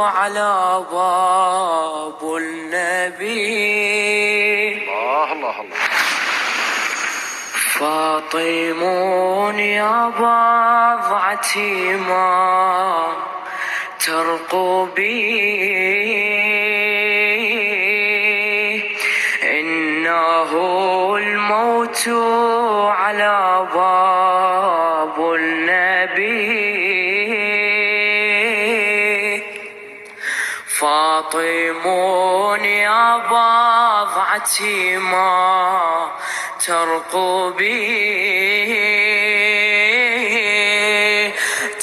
على باب النبي. الله الله الله. فاطمون يا بضعتي ما ترقبي، إنه الموت على باب النبي. فاطمون يا بضعتي ما ترقبي،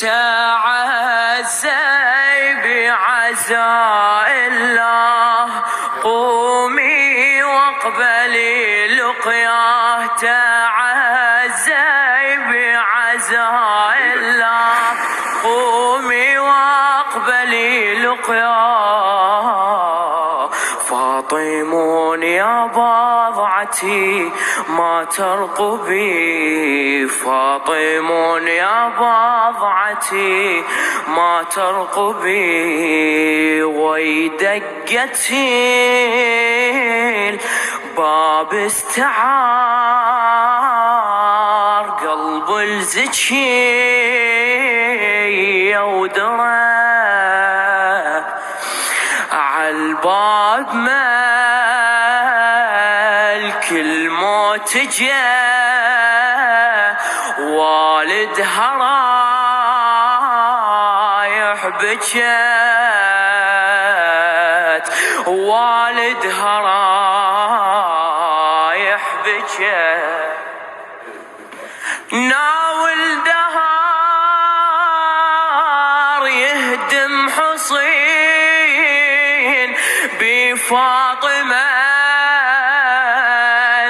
تعزي بعزاء الله، قومي واقبلي لقياه. تعزي بعزاء الله، قومي واقبلي لقياه. فاطمون يا بضعتي ما ترقبي، فاطمون يا بضعتي ما ترقبي. ويدقتي الباب استعار، قلب الزكي ودره عالباب ملك الموت جاء، والدها رايح بجت، والدها رايح بجت. ناول دهار يهدم حصين، بفاطمة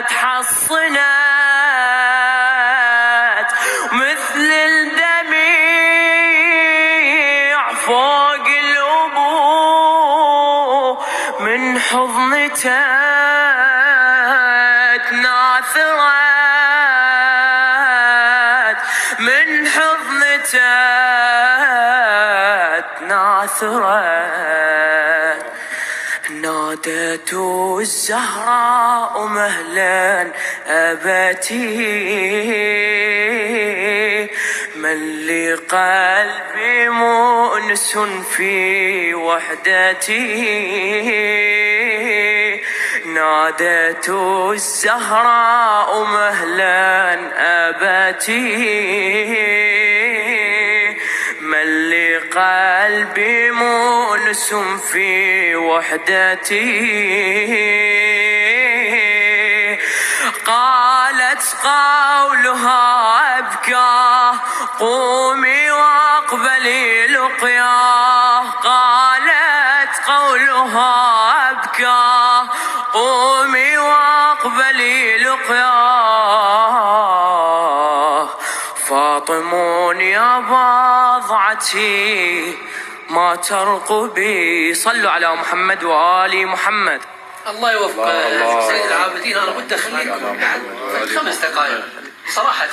تحصنت، مثل الدميع فوق الأبو، من حضنته تناثرت، من حضنته تناثرت. نادت الزهراء مهلا أبتي، من لقلبي مؤنس في وحدتي. نادت الزهراء مهلا أبتي، من لقلبي مؤنس في وحدتي. قالت قولها أبكاه، قومي واقبلي لقياه. قالت قولها أبكاه، قومي واقبلي لقياه. فاطمون يا بضعتي ما ترقبي. صلوا على محمد وآل محمد. الله يوفقك سيد العابدين. انا بدي اخليكم 5 دقائق صراحة،